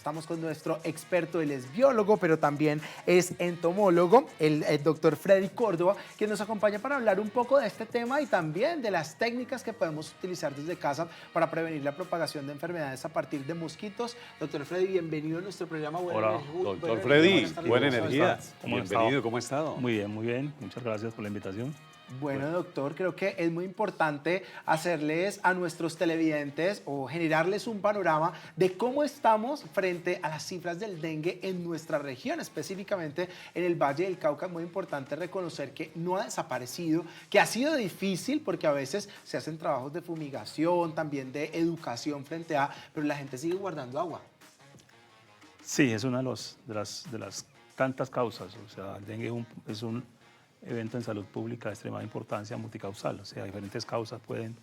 estamos con nuestro experto, él es biólogo, pero también es entomólogo, el doctor Freddy Córdoba, quien nos acompaña para hablar un poco de este tema y también de las técnicas que podemos utilizar desde casa para prevenir la propagación de enfermedades a partir de mosquitos. Doctor Freddy, bienvenido a nuestro programa. Hola, Doctor Freddy, Buenas tardes, buena ¿cómo está? energía. ¿cómo han Bienvenido, estado? ¿cómo ha estado? Muy bien, muy bien. Muchas gracias por la invitación. Bueno, doctor, creo que es muy importante hacerles a nuestros televidentes o generarles un panorama de cómo estamos frente a las cifras del dengue en nuestra región, específicamente en el Valle del Cauca. Es muy importante reconocer que no ha desaparecido, que ha sido difícil porque a veces se hacen trabajos de fumigación, también de educación frente a, pero la gente sigue guardando agua. Sí, es una de las tantas causas. O sea, el dengue es un evento en salud pública de extrema importancia multicausal. O sea, diferentes causas pueden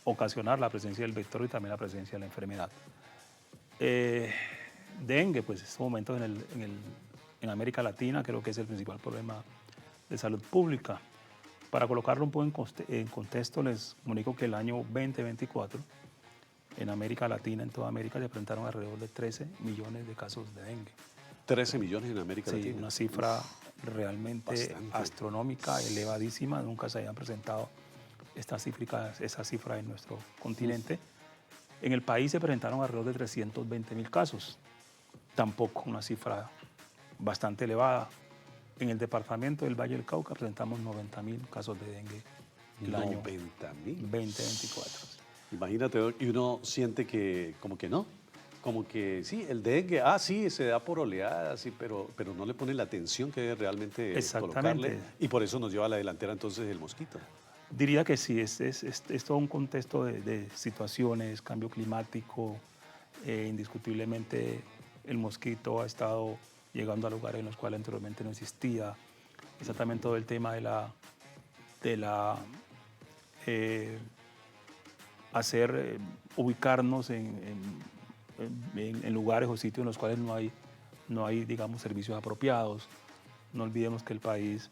ocasionar la presencia del vector y también la presencia de la enfermedad. Dengue, pues en estos momentos en América Latina creo que es el principal problema de salud pública. Para colocarlo un poco en contexto, les comunico que el año 2024 en América Latina, en toda América, se presentaron alrededor de 13 millones de casos de dengue. 13 millones en América Sí, Latina. una cifra realmente bastante. astronómica, elevadísima. Nunca se habían presentado esa cifra en nuestro continente. En el país se presentaron alrededor de 320.000 casos. Tampoco una cifra bastante elevada. En el departamento del Valle del Cauca presentamos 90.000 casos de dengue el año 90.000. 2024. Imagínate, y uno siente que como que no, como que sí, el dengue, sí, se da por oleadas, sí, pero no le pone la atención que debe realmente Exactamente. colocarle, y por eso nos lleva a la delantera entonces el mosquito. Diría que sí, es todo un contexto de situaciones, cambio climático, indiscutiblemente el mosquito ha estado llegando a lugares en los cuales anteriormente no existía, exactamente todo el tema de la ubicarnos en lugares o sitios en los cuales no hay, digamos, servicios apropiados. No olvidemos que el país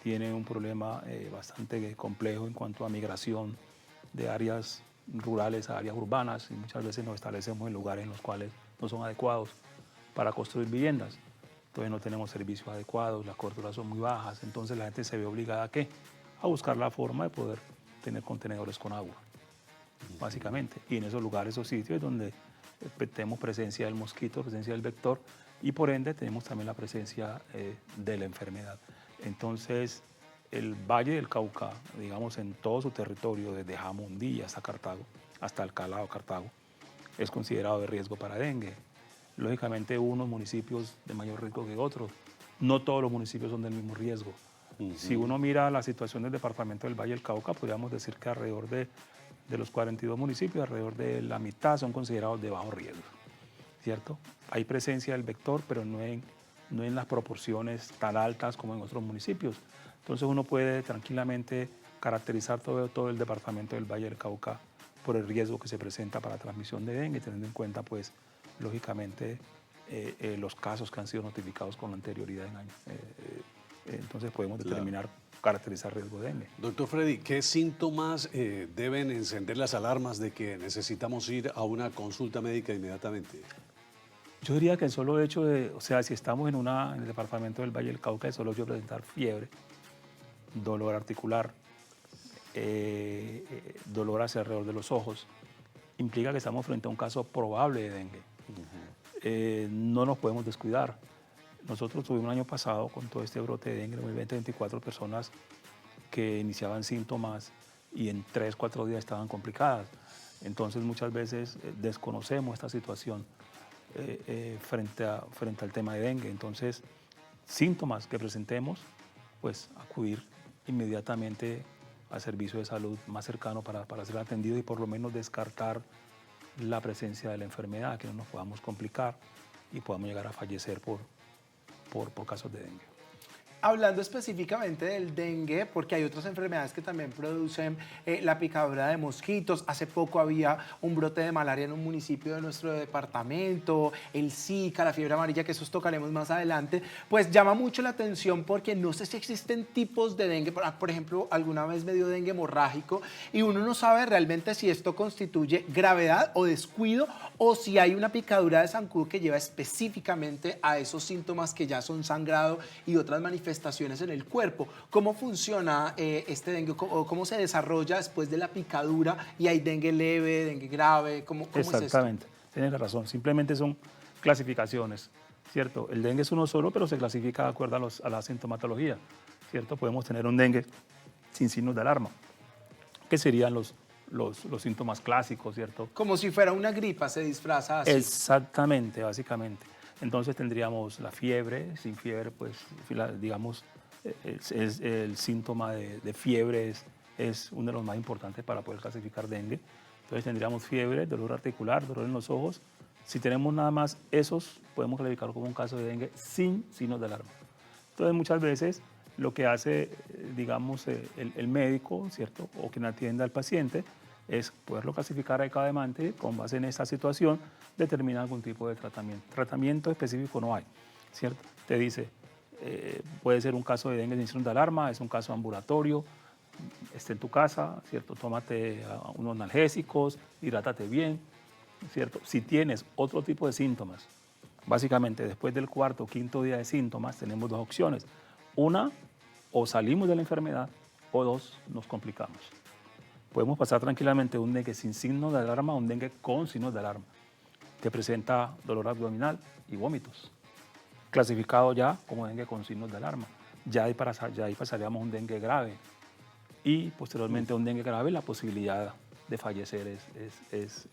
tiene un problema bastante complejo en cuanto a migración de áreas rurales a áreas urbanas y muchas veces nos establecemos en lugares en los cuales no son adecuados para construir viviendas. Entonces no tenemos servicios adecuados, las coberturas son muy bajas, entonces la gente se ve obligada ¿a qué? A buscar la forma de poder tener contenedores con agua, básicamente. Y en esos lugares o sitios donde tenemos presencia del mosquito, presencia del vector y por ende tenemos también la presencia de la enfermedad. Entonces, el Valle del Cauca, digamos en todo su territorio, desde Jamundí hasta Cartago, hasta Alcalá o Cartago, es considerado de riesgo para dengue. Lógicamente, unos municipios de mayor riesgo que otros. No todos los municipios son del mismo riesgo. Si uno mira la situación del departamento del Valle del Cauca, podríamos decir que alrededor de los 42 municipios, alrededor de la mitad son considerados de bajo riesgo, ¿cierto? Hay presencia del vector, pero no en las proporciones tan altas como en otros municipios. Entonces uno puede tranquilamente caracterizar todo el departamento del Valle del Cauca por el riesgo que se presenta para la transmisión de dengue, teniendo en cuenta, pues, lógicamente, los casos que han sido notificados con anterioridad en años. Entonces podemos determinar, caracterizar riesgo de dengue. Doctor Freddy, ¿qué síntomas deben encender las alarmas de que necesitamos ir a una consulta médica inmediatamente? Yo diría que el solo hecho o sea, si estamos en el departamento del Valle del Cauca, el solo hecho de presentar fiebre, dolor articular, dolor hacia alrededor de los ojos, implica que estamos frente a un caso probable de dengue. No nos podemos descuidar. Nosotros tuvimos el año pasado con todo este brote de dengue, en el 2024 personas que iniciaban síntomas y en 3, 4 días estaban complicadas. Entonces muchas veces desconocemos esta situación frente al tema de dengue. Entonces, síntomas que presentemos, pues acudir inmediatamente al servicio de salud más cercano para ser atendido y por lo menos descartar la presencia de la enfermedad, que no nos podamos complicar y podamos llegar a fallecer por casos de dengue. hablando específicamente del dengue, porque hay otras enfermedades que también producen la picadura de mosquitos. Hace poco había un brote de malaria en un municipio de nuestro departamento, el Zika, la fiebre amarilla, que esos tocaremos más adelante. Pues llama mucho la atención porque no sé si existen tipos de dengue. Por ejemplo, alguna vez me dio dengue hemorrágico y uno no sabe realmente si esto constituye gravedad o descuido o si hay una picadura de zancudo que lleva específicamente a esos síntomas que ya son sangrado y otras manifestaciones en el cuerpo. ¿Cómo funciona este dengue o cómo se desarrolla después de la picadura y hay dengue leve, dengue grave? ¿Cómo es esto? Exactamente, tienes razón. Simplemente son clasificaciones, ¿cierto? El dengue es uno solo, pero se clasifica de acuerdo a la sintomatología, ¿cierto? Podemos tener un dengue sin signos de alarma, que serían los síntomas clásicos, ¿cierto? Como si fuera una gripa, se disfraza así. Exactamente, básicamente. Entonces tendríamos la fiebre, sin fiebre, pues digamos, el síntoma de fiebre es uno de los más importantes para poder clasificar dengue. Entonces tendríamos fiebre, dolor articular, dolor en los ojos. Si tenemos nada más esos, podemos clasificarlo como un caso de dengue sin signos de alarma. Entonces muchas veces lo que hace, digamos, el médico, ¿cierto? O quien atienda al paciente, es poderlo clasificar adecuadamente, con base en esta situación, determinar algún tipo de tratamiento. Tratamiento específico no hay, ¿cierto? Te dice, puede ser un caso de dengue sin signos de alarma, es un caso ambulatorio, esté en tu casa, ¿cierto? Tómate unos analgésicos, hidrátate bien, ¿cierto? Si tienes otro tipo de síntomas, básicamente después del cuarto o quinto día de síntomas, tenemos dos opciones. Una, o salimos de la enfermedad, o dos, nos complicamos. Podemos pasar tranquilamente de un dengue sin signos de alarma a un dengue con signos de alarma, que presenta dolor abdominal y vómitos, clasificado ya como dengue con signos de alarma. Ya ahí pasaríamos a un dengue grave y posteriormente a un dengue grave la posibilidad de fallecer es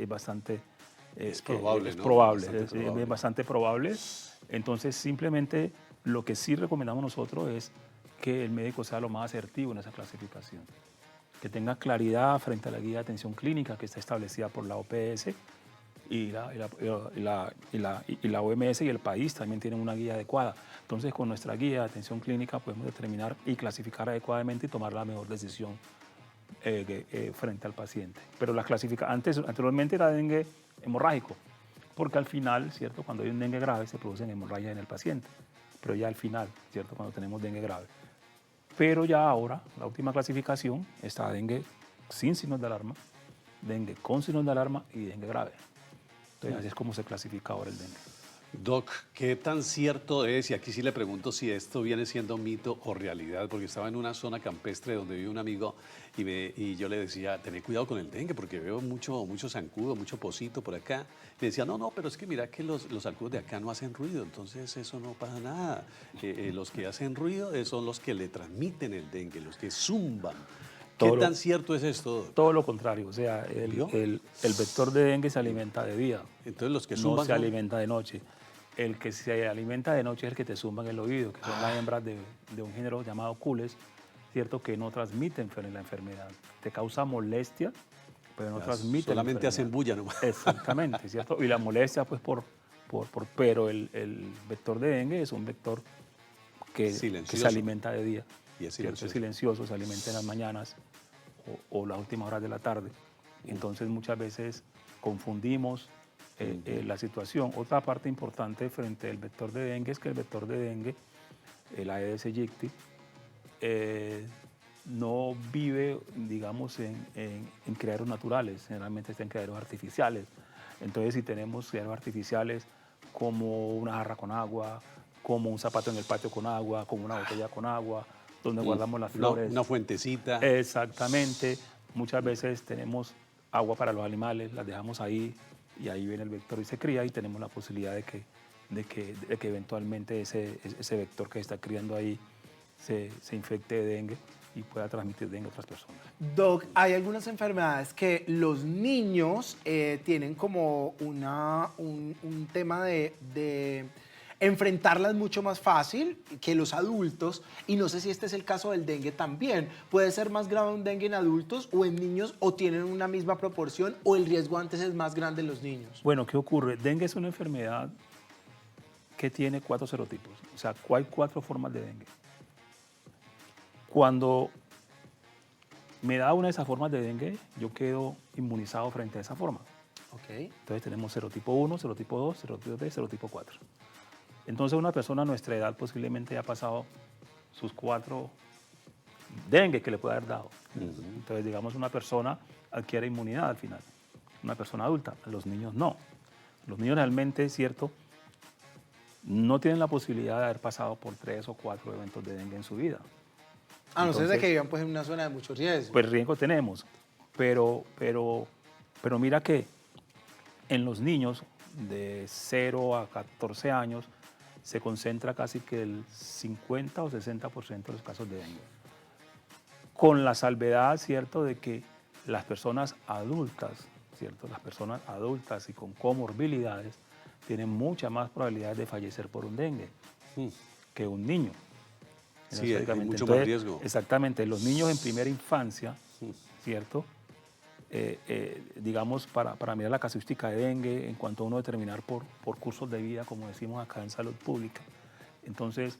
bastante probable, es ¿no? probable, Bastante probable. es bastante probable. Entonces simplemente lo que sí recomendamos nosotros es que el médico sea lo más asertivo en esa clasificación, que tenga claridad frente a la guía de atención clínica que está establecida por la OPS y la OMS, y el país también tienen una guía adecuada. Entonces, con nuestra guía de atención clínica podemos determinar y clasificar adecuadamente y tomar la mejor decisión frente al paciente. Pero anteriormente era dengue hemorrágico, porque al final, ¿cierto? Cuando hay un dengue grave se producen hemorragias en el paciente, pero ya al final, ¿cierto? Cuando tenemos dengue grave. Pero ya ahora, la última clasificación está dengue sin signos de alarma, dengue con signos de alarma y dengue grave. Entonces, así es como se clasifica ahora el dengue. Doc, ¿qué tan cierto es? Y aquí sí le pregunto si esto viene siendo mito o realidad, porque estaba en una zona campestre donde vive un amigo y yo le decía, tené cuidado con el dengue porque veo mucho zancudo, mucho pocito por acá. Y me decía, no, pero es que mira que los zancudos de acá no hacen ruido, entonces eso no pasa nada. Los que hacen ruido son los que le transmiten el dengue, los que zumban. ¿Qué tan cierto es esto, Doc? Todo lo contrario, o sea, el vector de dengue se alimenta de día, Entonces los que no zumban se son- alimenta de noche. El que se alimenta de noche es el que te zumba en el oído, que son las hembras de un género llamado cules, ¿cierto? Que no transmiten la enfermedad. Te causa molestia, pero no transmiten la solamente hacen enfermedad. bulla nomás. Exactamente, ¿cierto? Y la molestia, pues, pero el vector de dengue es un vector que se Silencioso. alimenta de día. Y es ¿cierto? Es silencioso. silencioso, se alimenta en las mañanas o las últimas horas de la tarde. Entonces muchas veces confundimos la situación. Otra parte importante frente al vector de dengue es que el vector de dengue, el Aedes aegypti, no vive, digamos, en criaderos naturales, generalmente está en criaderos artificiales. Entonces, si tenemos criaderos artificiales como una jarra con agua, como un zapato en el patio con agua, como una botella con agua, donde guardamos las flores. Una fuentecita. Exactamente. Muchas veces tenemos agua para los animales, las dejamos ahí y ahí viene el vector y se cría y tenemos la posibilidad de que eventualmente ese vector que está criando ahí se infecte de dengue y pueda transmitir dengue a otras personas. Doc, hay algunas enfermedades que los niños tienen como un tema de enfrentarlas mucho más fácil que los adultos, y no sé si este es el caso del dengue también. ¿Puede ser más grave un dengue en adultos o en niños, o tienen una misma proporción, o el riesgo antes es más grande en los niños? Bueno, ¿qué ocurre? Dengue es una enfermedad que tiene 4 serotipos. O sea, hay 4 formas de dengue. Cuando me da una de esas formas de dengue, yo quedo inmunizado frente a esa forma. Ok. Entonces tenemos serotipo 1, serotipo 2, serotipo 3, serotipo 4. Entonces una persona a nuestra edad posiblemente ha pasado sus 4 dengue que le puede haber dado. Entonces, digamos, una persona adquiere inmunidad al final. Una persona adulta, los niños no. Los niños realmente, es cierto, no tienen la posibilidad de haber pasado por 3 o 4 eventos de dengue en su vida. A no ser de Entonces, que vivan pues, en una zona de mucho riesgo. pues riesgo tenemos, pero mira que en los niños de 0 a 14 años se concentra casi que el 50 o 60% de los casos de dengue. Con la salvedad, ¿cierto?, de que las personas adultas, ¿cierto?, las personas adultas y con comorbilidades tienen mucha más probabilidad de fallecer por un dengue que un niño. Sí, hay mucho Entonces, más riesgo. Exactamente, los niños en primera infancia, ¿cierto? Digamos, para mirar la casuística de dengue, en cuanto a uno determinar por cursos de vida, como decimos acá en salud pública. Entonces,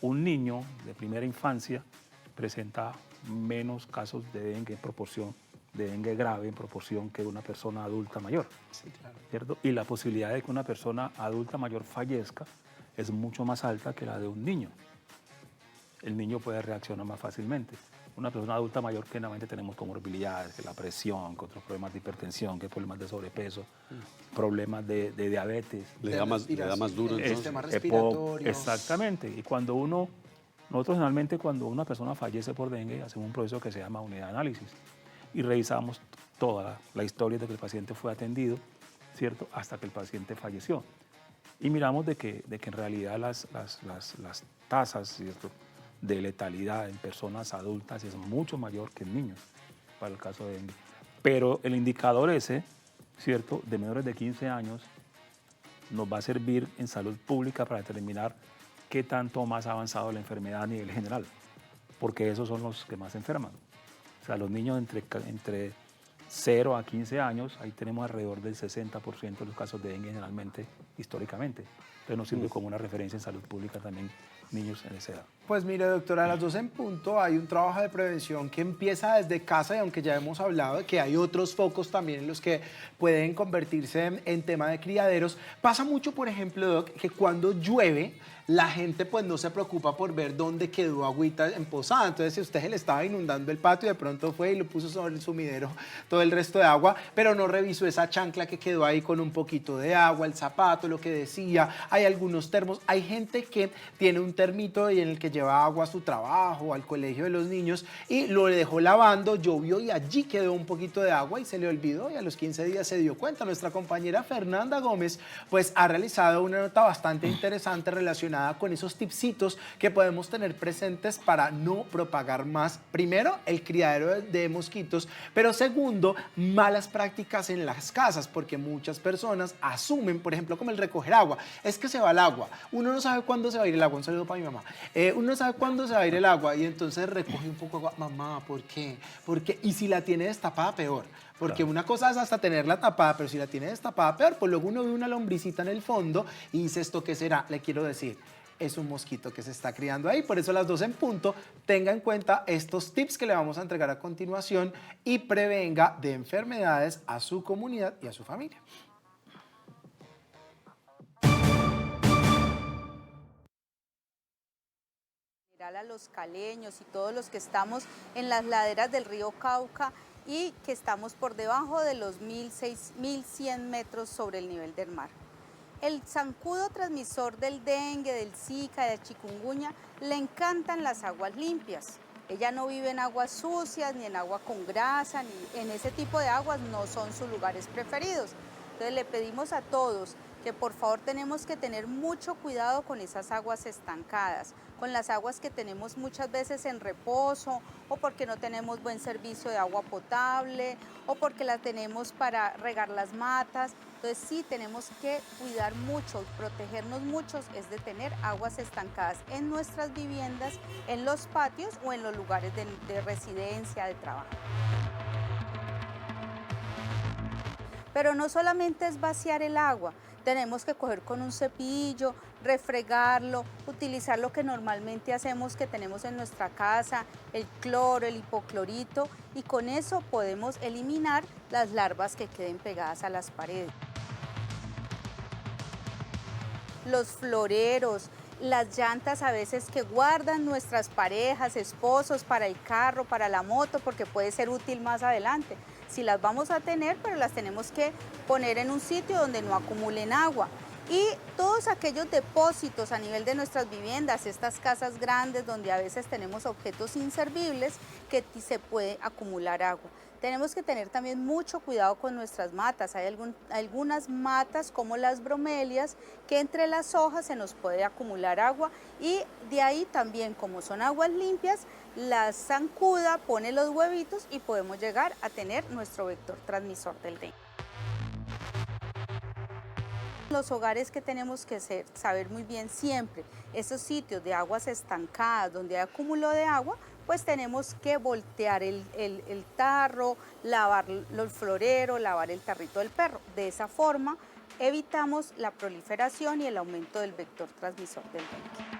un niño de primera infancia presenta menos casos de dengue en proporción, de dengue grave en proporción que una persona adulta mayor. Sí, claro. ¿Cierto? Y la posibilidad de que una persona adulta mayor fallezca es mucho más alta que la de un niño. El niño puede reaccionar más fácilmente. Una persona adulta mayor, que normalmente tenemos comorbilidades, que la presión, que otros problemas de hipertensión, que problemas de sobrepeso, problemas de diabetes. Le da más duro el entonces. sistema respiratorio. Exactamente. Y nosotros generalmente cuando una persona fallece por dengue, hacemos un proceso que se llama unidad de análisis y revisamos toda la historia de que el paciente fue atendido, ¿cierto?, hasta que el paciente falleció. Y miramos de que en realidad las tasas, ¿cierto?, de letalidad en personas adultas es mucho mayor que en niños, para el caso de dengue. Pero el indicador ese, ¿cierto?, de menores de 15 años, nos va a servir en salud pública para determinar qué tanto más ha avanzado la enfermedad a nivel general, porque esos son los que más enferman. O sea, los niños entre 0 a 15 años, ahí tenemos alrededor del 60% de los casos de dengue generalmente, históricamente. Entonces nos sirve como una referencia en salud pública también niños en esa edad. Pues mire, doctora, a las 12 en punto hay un trabajo de prevención que empieza desde casa y aunque ya hemos hablado de que hay otros focos también en los que pueden convertirse en tema de criaderos, pasa mucho, por ejemplo, Doc, que cuando llueve, la gente pues no se preocupa por ver dónde quedó agüita emposada. Entonces, si usted se le estaba inundando el patio, de pronto fue y lo puso sobre el sumidero todo el resto de agua, pero no revisó esa chancla que quedó ahí con un poquito de agua, el zapato, lo que decía. Hay algunos termos. Hay gente que tiene un termito en el que lleva agua a su trabajo, al colegio de los niños, y lo dejó lavando, llovió y allí quedó un poquito de agua y se le olvidó y a los 15 días se dio cuenta. Nuestra compañera Fernanda Gómez pues ha realizado una nota bastante interesante relacionada con esos tipsitos que podemos tener presentes para no propagar más, primero, el criadero de mosquitos, pero segundo, malas prácticas en las casas, porque muchas personas asumen, por ejemplo, como el recoger agua, es que se va el agua, uno no sabe cuándo se va a ir el agua, un saludo para mi mamá, uno no sabe cuándo se va a ir el agua y entonces recoge un poco de agua, mamá, ¿por qué? Porque, y si la tiene destapada, peor. Porque claro, una cosa es hasta tenerla tapada, pero si la tiene destapada, peor. Pues luego uno ve una lombricita en el fondo y dice, ¿esto qué será? Le quiero decir, es un mosquito que se está criando ahí. Por eso a las 12 en punto, tenga en cuenta estos tips que le vamos a entregar a continuación y prevenga de enfermedades a su comunidad y a su familia. A los caleños y todos los que estamos en las laderas del río Cauca y que estamos por debajo de los 1100 metros sobre el nivel del mar. El zancudo transmisor del dengue, del zika, del chikungunya, le encantan las aguas limpias. Ella no vive en aguas sucias, ni en agua con grasa, ni en ese tipo de aguas, no son sus lugares preferidos. Entonces le pedimos a todos que por favor tenemos que tener mucho cuidado con esas aguas estancadas, con las aguas que tenemos muchas veces en reposo o porque no tenemos buen servicio de agua potable o porque la tenemos para regar las matas. Entonces sí tenemos que cuidar mucho, protegernos mucho, es de tener aguas estancadas en nuestras viviendas, en los patios o en los lugares de residencia, de trabajo. Pero no solamente es vaciar el agua, Tenemos que coger con un cepillo, refregarlo, utilizar lo que normalmente hacemos que tenemos en nuestra casa, el cloro, el hipoclorito, y con eso podemos eliminar las larvas que queden pegadas a las paredes. Los floreros, las llantas a veces que guardan nuestras parejas, esposos para el carro, para la moto, porque puede ser útil más adelante. Si las vamos a tener, pero las tenemos que poner en un sitio donde no acumulen agua. Y todos aquellos depósitos a nivel de nuestras viviendas, estas casas grandes donde a veces tenemos objetos inservibles que se puede acumular agua. Tenemos que tener también mucho cuidado con nuestras matas. Hay algunas matas como las bromelias que entre las hojas se nos puede acumular agua y de ahí también, como son aguas limpias, la zancuda pone los huevitos y podemos llegar a tener nuestro vector transmisor del dengue. Los hogares que tenemos que saber muy bien siempre, esos sitios de aguas estancadas donde hay acúmulo de agua, pues tenemos que voltear el tarro, lavar el florero, lavar el tarrito del perro. De esa forma evitamos la proliferación y el aumento del vector transmisor del dengue.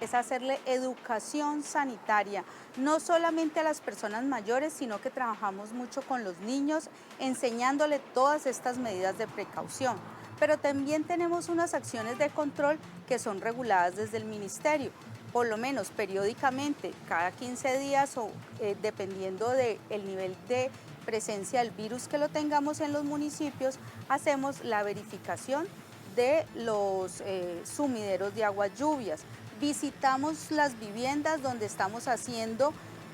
Es hacerle educación sanitaria, no solamente a las personas mayores, sino que trabajamos mucho con los niños, enseñándole todas estas medidas de precaución. Pero también tenemos unas acciones de control que son reguladas desde el ministerio, por lo menos periódicamente, cada 15 días o dependiendo del nivel de presencia del virus que lo tengamos en los municipios, hacemos la verificación de los sumideros de aguas lluvias. Visitamos las viviendas donde estamos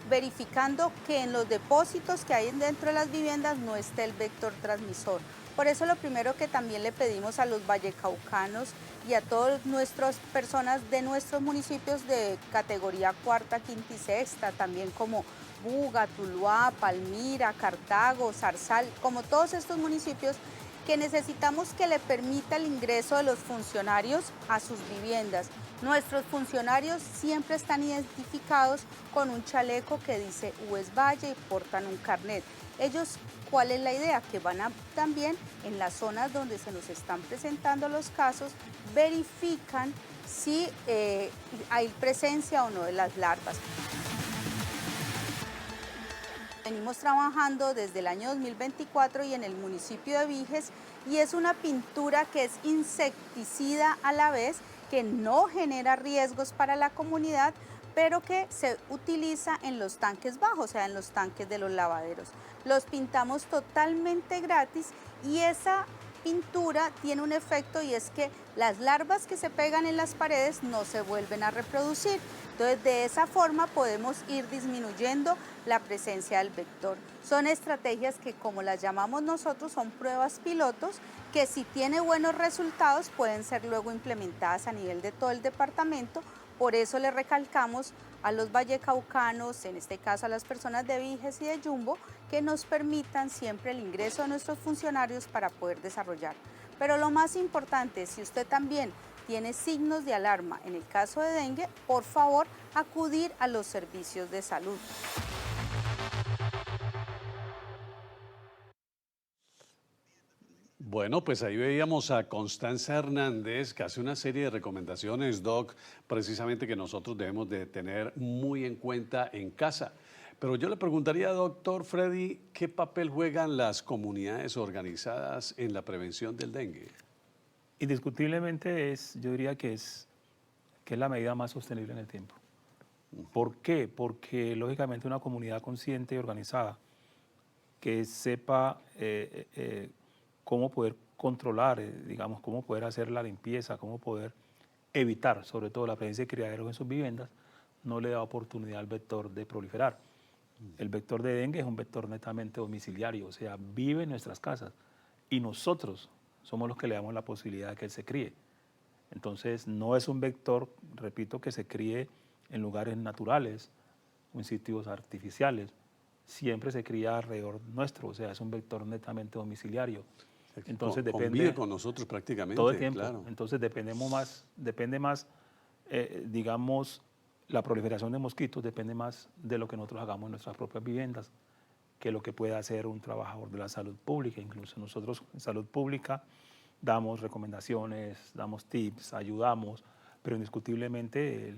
verificando que en los depósitos que hay dentro de las viviendas no esté el vector transmisor. Por eso lo primero que también le pedimos a los vallecaucanos y a todas nuestras personas de nuestros municipios de categoría cuarta, quinta y sexta, también como Buga, Tuluá, Palmira, Cartago, Zarzal, como todos estos municipios, que necesitamos que le permita el ingreso de los funcionarios a sus viviendas. Nuestros funcionarios siempre están identificados con un chaleco que dice US Valle y portan un carnet. Ellos, ¿cuál es la idea? Que van también en las zonas donde se nos están presentando los casos, verifican si hay presencia o no de las larvas. Venimos trabajando desde el año 2024 y en el municipio de Viges, y es una pintura que es insecticida a la vez, que no genera riesgos para la comunidad, pero que se utiliza en los tanques bajos, o sea, en los tanques de los lavaderos. Los pintamos totalmente gratis y esa pintura tiene un efecto, y es que las larvas que se pegan en las paredes no se vuelven a reproducir. Entonces, de esa forma podemos ir disminuyendo la presencia del vector. Son estrategias que, como las llamamos nosotros, son pruebas pilotos que, si tiene buenos resultados, pueden ser luego implementadas a nivel de todo el departamento. Por eso le recalcamos a los vallecaucanos, en este caso a las personas de Viges y de Yumbo, que nos permitan siempre el ingreso de nuestros funcionarios para poder desarrollar. Pero lo más importante, si usted también tiene signos de alarma en el caso de dengue, por favor, acudir a los servicios de salud. Bueno, pues ahí veíamos a Constanza Hernández, que hace una serie de recomendaciones, Doc, precisamente que nosotros debemos de tener muy en cuenta en casa. Pero yo le preguntaría, doctor Freddy, ¿qué papel juegan las comunidades organizadas en la prevención del dengue? Indiscutiblemente yo diría que es la medida más sostenible en el tiempo. ¿Por qué? Porque lógicamente una comunidad consciente y organizada que sepa cómo poder controlar, digamos, cómo poder hacer la limpieza, cómo poder evitar, sobre todo, la presencia de criaderos en sus viviendas, no le da oportunidad al vector de proliferar. El vector de dengue es un vector netamente domiciliario, o sea, vive en nuestras casas y nosotros somos los que le damos la posibilidad de que él se críe. Entonces, no es un vector, repito, que se críe en lugares naturales o en sitios artificiales. Siempre se cría alrededor nuestro, o sea, es un vector netamente domiciliario. Entonces convive con nosotros prácticamente. Todo el tiempo. Claro. Entonces depende más, digamos, la proliferación de mosquitos depende más de lo que nosotros hagamos en nuestras propias viviendas. que lo que puede hacer un trabajador de la salud pública. Incluso nosotros en salud pública damos recomendaciones, damos tips, ayudamos, pero indiscutiblemente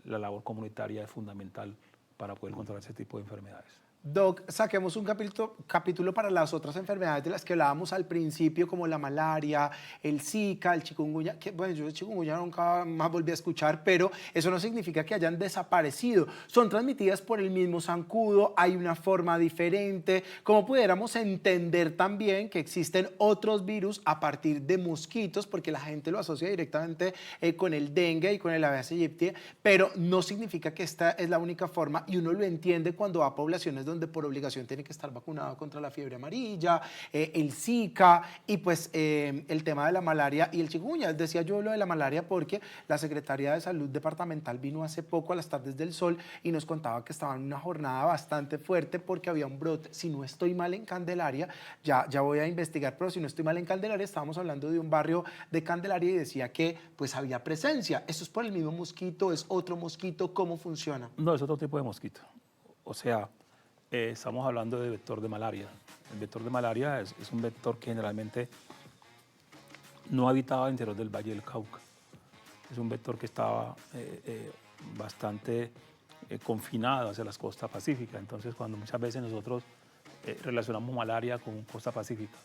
la labor comunitaria es fundamental para poder controlar ese tipo de enfermedades. Doc, saquemos un capítulo para las otras enfermedades de las que hablábamos al principio, como la malaria, el Zika, el chikungunya, que bueno, yo de chikungunya nunca más volví a escuchar, pero eso no significa que hayan desaparecido. Son transmitidas por el mismo zancudo, hay una forma diferente. ¿Cómo pudiéramos entender también que existen otros virus a partir de mosquitos? Porque la gente lo asocia directamente con el dengue y con el Aedes aegypti, pero no significa que esta es la única forma, y uno lo entiende cuando va a poblaciones donde por obligación tiene que estar vacunado contra la fiebre amarilla, el Zika y pues el tema de la malaria y el chikungunya. Decía yo lo de la malaria porque la Secretaría de Salud Departamental vino hace poco a las Tardes del Sol y nos contaba que estaba en una jornada bastante fuerte porque había un brote, si no estoy mal en Candelaria, ya voy a investigar, pero si no estoy mal en Candelaria, estábamos hablando de un barrio de Candelaria y decía que pues había presencia. ¿Esto es por el mismo mosquito? ¿Es otro mosquito? ¿Cómo funciona? No, es otro tipo de mosquito. O sea, estamos hablando de vector de malaria. El vector de malaria es un vector que generalmente no habitaba al interior del Valle del Cauca. Es un vector que estaba bastante confinado hacia las costas pacíficas. Entonces, cuando muchas veces nosotros relacionamos malaria con costa pacífica,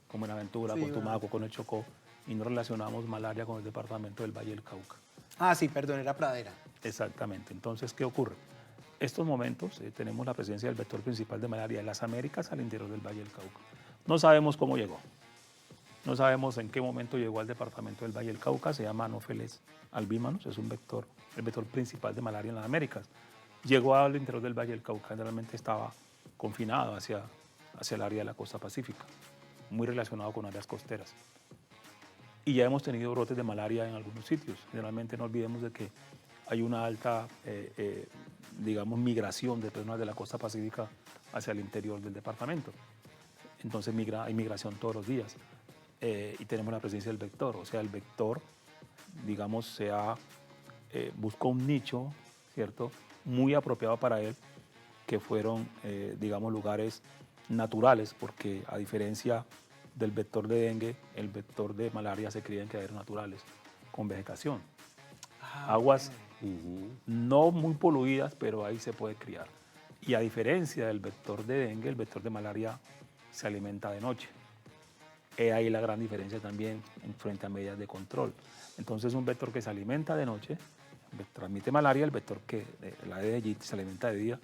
como Buenaventura, Sí, con Tumaco, con el Chocó, y no relacionamos malaria con el departamento del Valle del Cauca. Ah, sí, perdón, era pradera. Exactamente. Entonces, ¿qué ocurre? Estos momentos tenemos la presencia del vector principal de malaria de las Américas al interior del Valle del Cauca. No sabemos cómo llegó, no sabemos en qué momento llegó al departamento del Valle del Cauca, se llama Anopheles albimanus, es un vector, el vector principal de malaria en las Américas. Llegó al interior del Valle del Cauca, generalmente estaba confinado hacia el área de la costa pacífica, muy relacionado con áreas costeras. Y ya hemos tenido brotes de malaria en algunos sitios. Generalmente no olvidemos de que hay una alta, digamos, migración de personas de la costa pacífica hacia el interior del departamento. Entonces hay migración todos los días y tenemos la presencia del vector. O sea, el vector, digamos, buscó un nicho, ¿cierto?, muy apropiado para él, que fueron, digamos, lugares naturales, porque a diferencia del vector de dengue, el vector de malaria se cría en criaderos naturales, con vegetación. Aguas no muy poluidas, pero ahí se puede criar. Y a diferencia del vector de dengue, el vector de malaria se alimenta de noche. Ahí la gran diferencia también en frente a medidas de control. Entonces, un vector que se alimenta de noche transmite malaria, el vector que la Aedes aegypti se alimenta de día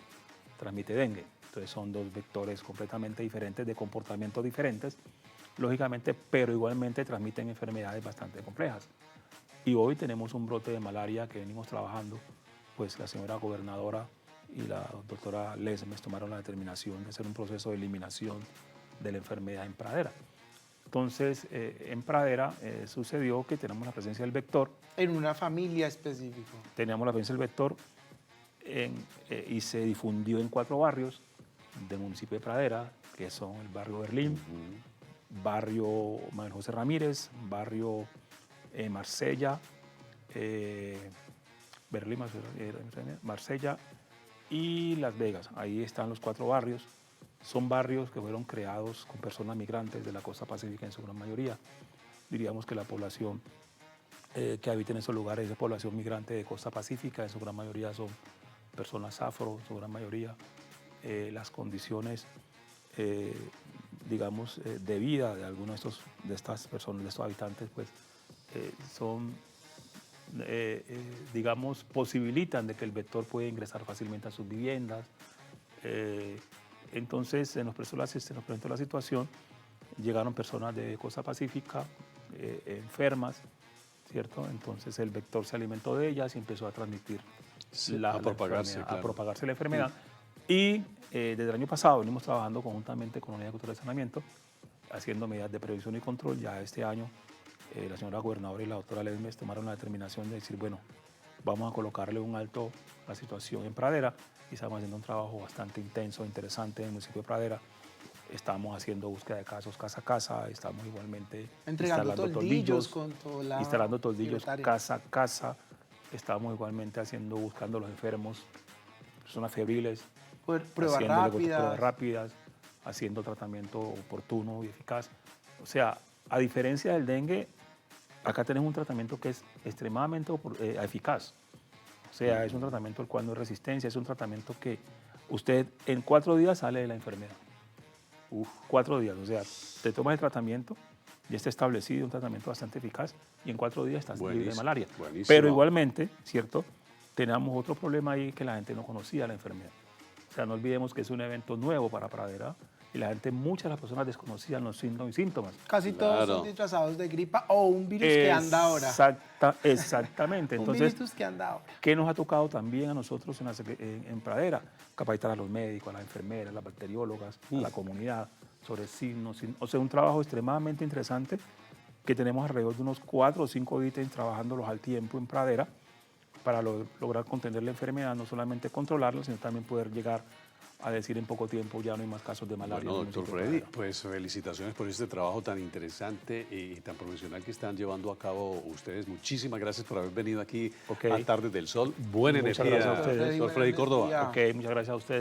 transmite dengue. Entonces, son dos vectores completamente diferentes, de comportamientos diferentes, lógicamente, pero igualmente transmiten enfermedades bastante complejas. Y hoy tenemos un brote de malaria que venimos trabajando, pues la señora gobernadora y la doctora Lesmes tomaron la determinación de hacer un proceso de eliminación de la enfermedad en pradera. Entonces, en pradera sucedió que tenemos la presencia del vector. En una familia específica. Teníamos la presencia del vector y se difundió en 4 barrios del municipio de Pradera, que son el barrio Berlín, barrio Manuel José Ramírez, barrio Marsella, Berlín, Marsella y Las Vegas. Ahí están los 4 barrios. Son barrios que fueron creados con personas migrantes de la costa pacífica en su gran mayoría. Diríamos que la población que habita en esos lugares es población migrante de costa pacífica, en su gran mayoría son personas afro, en su gran mayoría. Las condiciones, digamos, de vida de algunos de estas personas, de estos habitantes, pues son, digamos, posibilitan de que el vector pueda ingresar fácilmente a sus viviendas. Entonces se nos presentó la situación, llegaron personas de costa pacífica enfermas, ¿cierto? Entonces el vector se alimentó de ellas y empezó a transmitir a propagarse la enfermedad. Y desde el año pasado venimos trabajando conjuntamente con la Unidad de Control de Saneamiento, haciendo medidas de prevención y control. Ya este año la señora gobernadora y la doctora Lesmes tomaron la determinación de decir, bueno, vamos a colocarle un alto a la situación en pradera, y estamos haciendo un trabajo bastante intenso, interesante en el municipio de Pradera. Estamos haciendo búsqueda de casos casa a casa, estamos igualmente entregando toldillos con toda la instalando toldillos casa a casa, estamos igualmente buscando los enfermos, personas febriles, pruebas rápidas. haciendo tratamiento oportuno y eficaz. O sea, a diferencia del dengue, acá tenemos un tratamiento que es extremadamente eficaz. O sea, es un tratamiento el cual no es resistencia, es un tratamiento que usted en 4 días sale de la enfermedad. 4 días, o sea, te tomas el tratamiento, ya está establecido un tratamiento bastante eficaz y en 4 días estás libre de malaria. Buenísimo. Pero igualmente, ¿cierto? Tenemos otro problema ahí que la gente no conocía la enfermedad. O sea, no olvidemos que es un evento nuevo para Pradera y la gente, muchas de las personas desconocían los síntomas. Casi todos Claro. son disfrazados de gripa o un virus que anda ahora. Exactamente. Un Entonces, virus que anda ahora. ¿qué nos ha tocado también a nosotros en Pradera? Capacitar a los médicos, a las enfermeras, a las bacteriólogas, a la comunidad sobre signos. O sea, un trabajo extremadamente interesante que tenemos alrededor de unos 4 o 5 ítems trabajándolos al tiempo en Pradera para lograr contener la enfermedad, no solamente controlarla, sino también poder llegar a decir en poco tiempo ya no hay más casos de malaria. Bueno, en el doctor municipio de Freddy, Pradera. pues felicitaciones por este trabajo tan interesante y tan profesional que están llevando a cabo ustedes. Muchísimas gracias por haber venido aquí Ok. a Tardes del Sol. Buena Muchas energía, gracias a ustedes. doctor Freddy Córdoba. energía. Ok, muchas gracias a ustedes.